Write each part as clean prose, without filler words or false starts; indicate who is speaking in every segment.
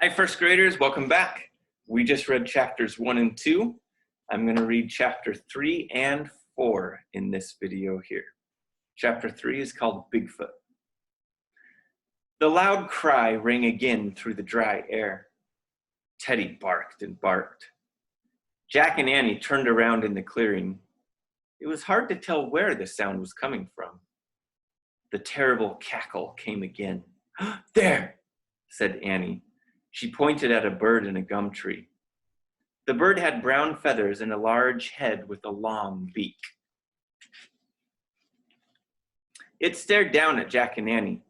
Speaker 1: Hi, first graders, welcome back. We just read chapters 1 and 2. I'm going to read chapter 3 and 4 in this video here. Chapter 3 is called Bigfoot. The loud cry rang again through the dry air. Teddy barked and barked. Jack and Annie turned around in the clearing. It was hard to tell where the sound was coming from. The terrible cackle came again. "There," said Annie. She pointed at a bird in a gum tree. The bird had brown feathers and a large head with a long beak. It stared down at Jack and Annie.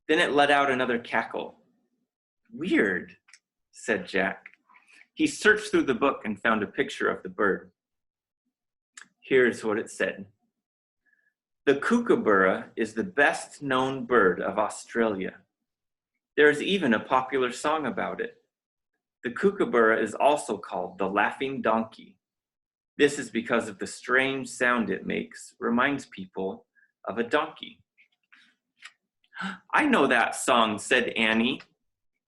Speaker 1: Then it let out another cackle. "Weird," said Jack. He searched through the book and found a picture of the bird. Here's what it said. "The kookaburra is the best known bird of Australia. There is even a popular song about it. The kookaburra is also called the laughing donkey. This is because of the strange sound it makes, reminds people of a donkey." "I know that song," said Annie,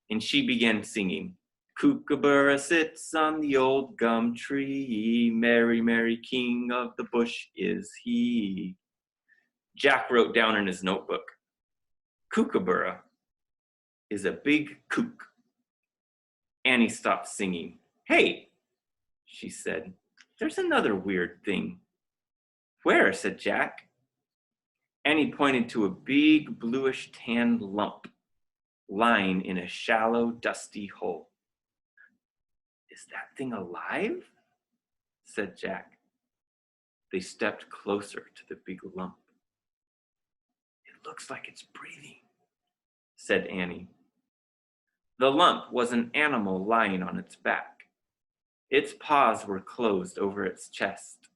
Speaker 1: and she began singing. "Kookaburra sits on the old gum tree, merry, merry king of the bush is he." Jack wrote down in his notebook, "Kookaburra is a big kook." Annie stopped singing. "Hey," she said, "there's another weird thing." "Where?" said Jack. Annie pointed to a big bluish tan lump lying in a shallow, dusty hole. "Is that thing alive?" said Jack. They stepped closer to the big lump. "It looks like it's breathing," said Annie. The lump was an animal lying on its back. Its paws were closed over its chest.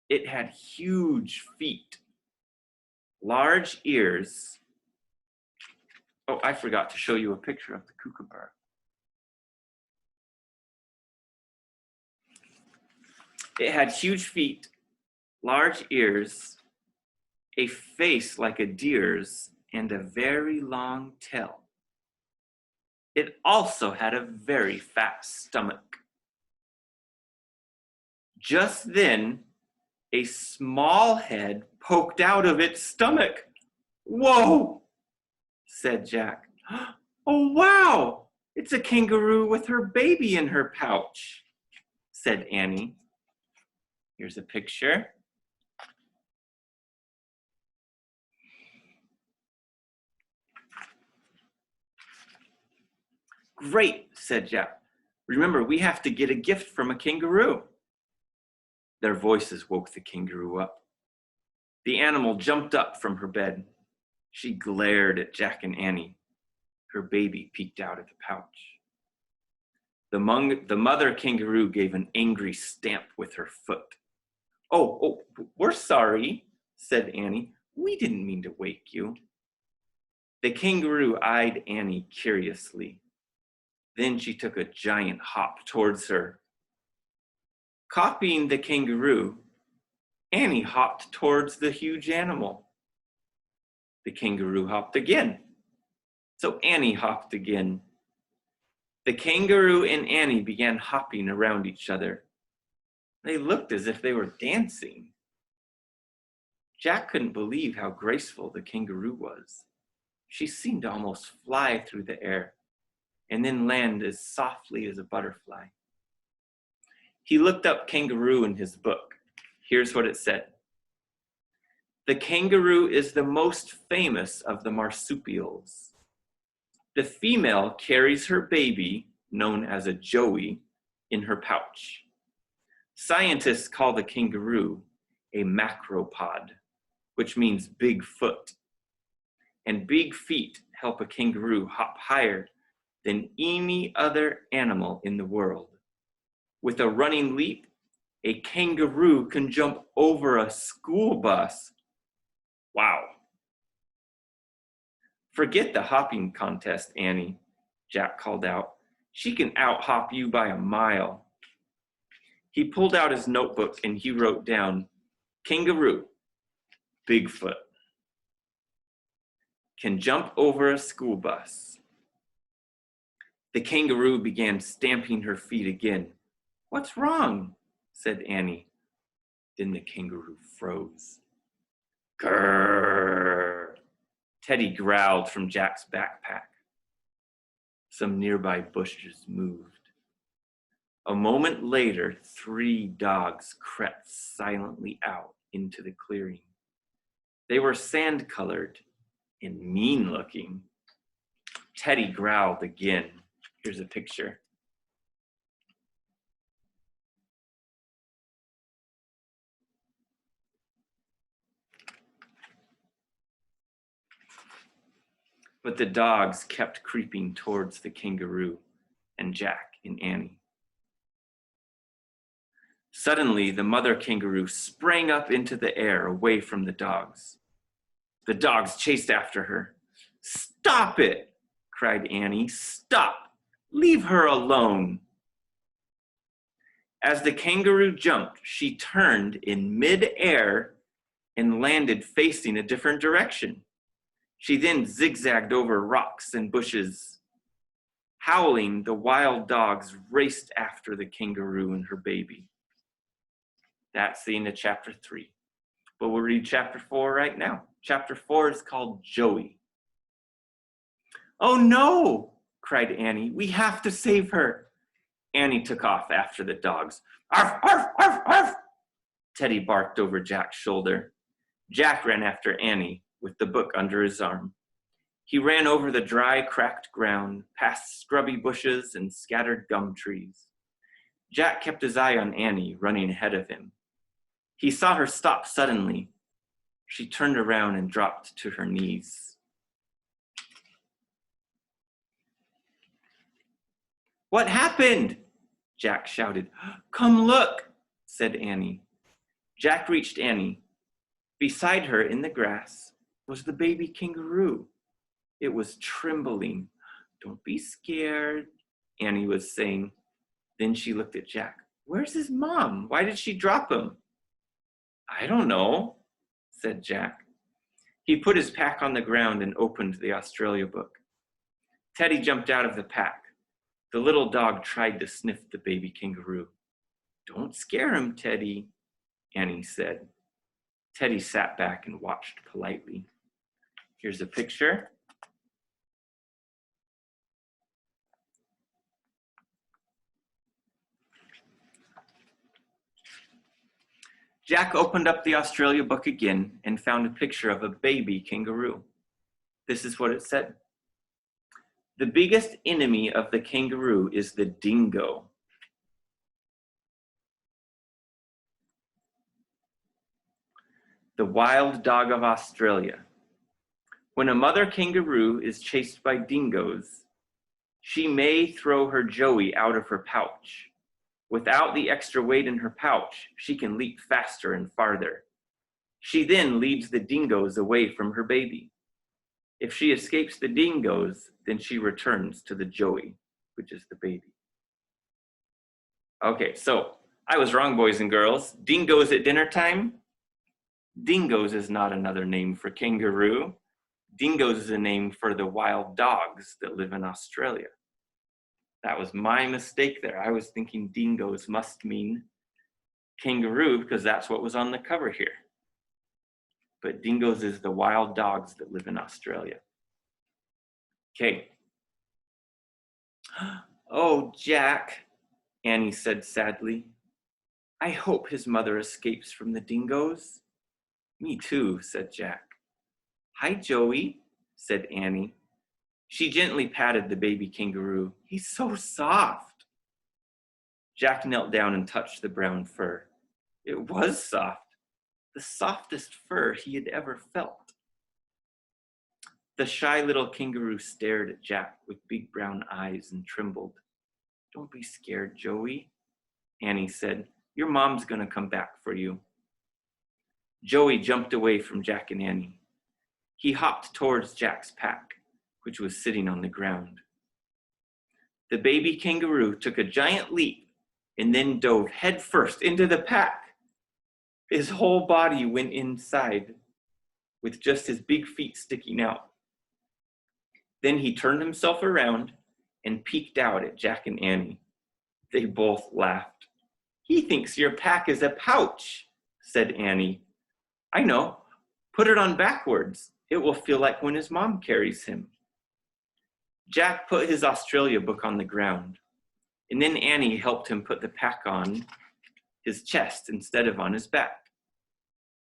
Speaker 1: It had huge feet, large ears. Oh, I forgot to show you a picture of the kookaburra. It had huge feet, large ears, a face like a deer's, and a very long tail. It also had a very fat stomach. Just then, a small head poked out of its stomach. "Whoa," said Jack. "Oh, wow, it's a kangaroo with her baby in her pouch," said Annie. Here's a picture. "Great," said Jack. "Remember, we have to get a gift from a kangaroo." Their voices woke the kangaroo up. The animal jumped up from her bed. She glared at Jack and Annie. Her baby peeked out of the pouch. The mother kangaroo gave an angry stamp with her foot. Oh, we're sorry," said Annie. "We didn't mean to wake you." The kangaroo eyed Annie curiously. Then she took a giant hop towards her. Copying the kangaroo, Annie hopped towards the huge animal. The kangaroo hopped again. So Annie hopped again. The kangaroo and Annie began hopping around each other. They looked as if they were dancing. Jack couldn't believe how graceful the kangaroo was. She seemed to almost fly through the air and then land as softly as a butterfly. He looked up kangaroo in his book. Here's what it said. "The kangaroo is the most famous of the marsupials. The female carries her baby, known as a joey, in her pouch. Scientists call the kangaroo a macropod, which means big foot. And big feet help a kangaroo hop higher than any other animal in the world. With a running leap, a kangaroo can jump over a school bus." Wow. "Forget the hopping contest, Annie," Jack called out. "She can out-hop you by a mile." He pulled out his notebook and he wrote down, "Kangaroo, Bigfoot, can jump over a school bus." The kangaroo began stamping her feet again. "What's wrong?" said Annie. Then the kangaroo froze. Grrr! Teddy growled from Jack's backpack. Some nearby bushes moved. A moment later, 3 dogs crept silently out into the clearing. They were sand-colored and mean-looking. Teddy growled again. Here's a picture. But the dogs kept creeping towards the kangaroo and Jack and Annie. Suddenly, the mother kangaroo sprang up into the air away from the dogs. The dogs chased after her. "Stop it!" cried Annie. "Stop! Leave her alone!" As the kangaroo jumped, she turned in mid-air and landed facing a different direction. She then zigzagged over rocks and bushes. Howling, the wild dogs raced after the kangaroo and her baby. That's the end of chapter 3. But we'll read chapter 4 right now. Chapter 4 is called Joey. "Oh no!" cried Annie. "We have to save her." Annie took off after the dogs. "Arf, arf, arf, arf!" Teddy barked over Jack's shoulder. Jack ran after Annie with the book under his arm. He ran over the dry, cracked ground, past scrubby bushes and scattered gum trees. Jack kept his eye on Annie, running ahead of him. He saw her stop suddenly. She turned around and dropped to her knees. "What happened?" Jack shouted. "Come look," said Annie. Jack reached Annie. Beside her in the grass was the baby kangaroo. It was trembling. "Don't be scared," Annie was saying. Then she looked at Jack. "Where's his mom? Why did she drop him?" "I don't know," said Jack. He put his pack on the ground and opened the Australia book. Teddy jumped out of the pack. The little dog tried to sniff the baby kangaroo. "Don't scare him, Teddy," Annie said. Teddy sat back and watched politely. Here's a picture. Jack opened up the Australia book again and found a picture of a baby kangaroo. This is what it said. "The biggest enemy of the kangaroo is the dingo. The wild dog of Australia. When a mother kangaroo is chased by dingoes, she may throw her Joey out of her pouch. Without the extra weight in her pouch, she can leap faster and farther. She then leads the dingoes away from her baby. If she escapes the dingoes, then she returns to the Joey, which is the baby." Okay, so I was wrong, boys and girls. Dingoes at dinner time? Dingoes is not another name for kangaroo. Dingoes is a name for the wild dogs that live in Australia. That was my mistake there. I was thinking dingoes must mean kangaroo because that's what was on the cover here. But dingoes is the wild dogs that live in Australia. Okay. "Oh, Jack," Annie said sadly. "I hope his mother escapes from the dingoes." "Me too," said Jack. "Hi, Joey," said Annie. She gently patted the baby kangaroo. "He's so soft." Jack knelt down and touched the brown fur. It was soft, the softest fur he had ever felt. The shy little kangaroo stared at Jack with big brown eyes and trembled. "Don't be scared, Joey," Annie said. "Your mom's gonna come back for you." Joey jumped away from Jack and Annie. He hopped towards Jack's pack, which was sitting on the ground. The baby kangaroo took a giant leap and then dove headfirst into the pack. His whole body went inside, with just his big feet sticking out. Then he turned himself around and peeked out at Jack and Annie. They both laughed. "He thinks your pack is a pouch," said Annie. "I know. Put it on backwards. It will feel like when his mom carries him." Jack put his Australia book on the ground, and then Annie helped him put the pack on his chest instead of on his back.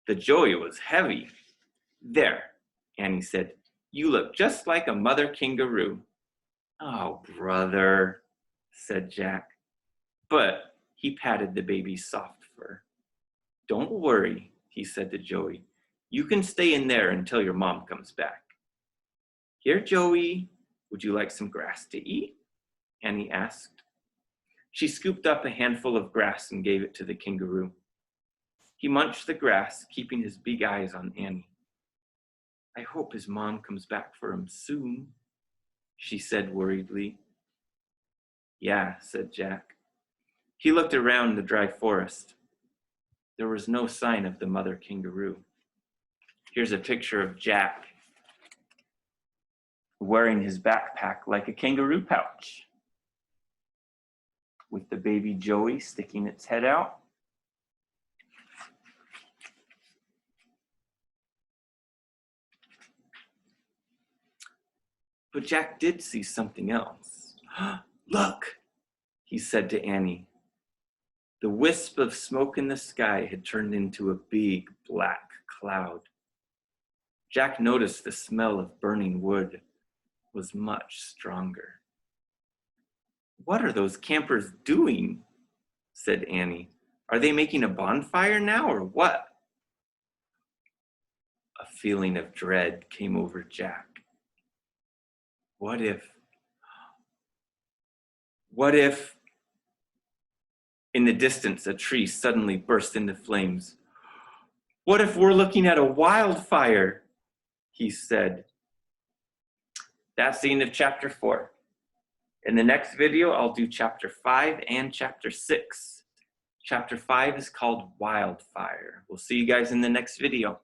Speaker 1: The joey was heavy. "There," Annie said. "You look just like a mother kangaroo." "Oh, brother," said Jack. But he patted the baby's soft fur. "Don't worry," he said to Joey. "You can stay in there until your mom comes back." "Here, Joey, would you like some grass to eat?" Annie asked. She scooped up a handful of grass and gave it to the kangaroo. He munched the grass, keeping his big eyes on Annie. "I hope his mom comes back for him soon," she said worriedly. "Yeah," said Jack. He looked around the dry forest. There was no sign of the mother kangaroo. Here's a picture of Jack wearing his backpack like a kangaroo pouch, with the baby Joey sticking its head out. But Jack did see something else. "Look," he said to Annie. The wisp of smoke in the sky had turned into a big black cloud. Jack noticed the smell of burning wood was much stronger. "What are those campers doing?" said Annie. "Are they making a bonfire now or what?" A feeling of dread came over Jack. What if, in the distance, a tree suddenly burst into flames? "What if we're looking at a wildfire?" he said. That's the end of chapter 4. In the next video, I'll do chapter 5 and chapter 6. Chapter 5 is called Wildfire. We'll see you guys in the next video.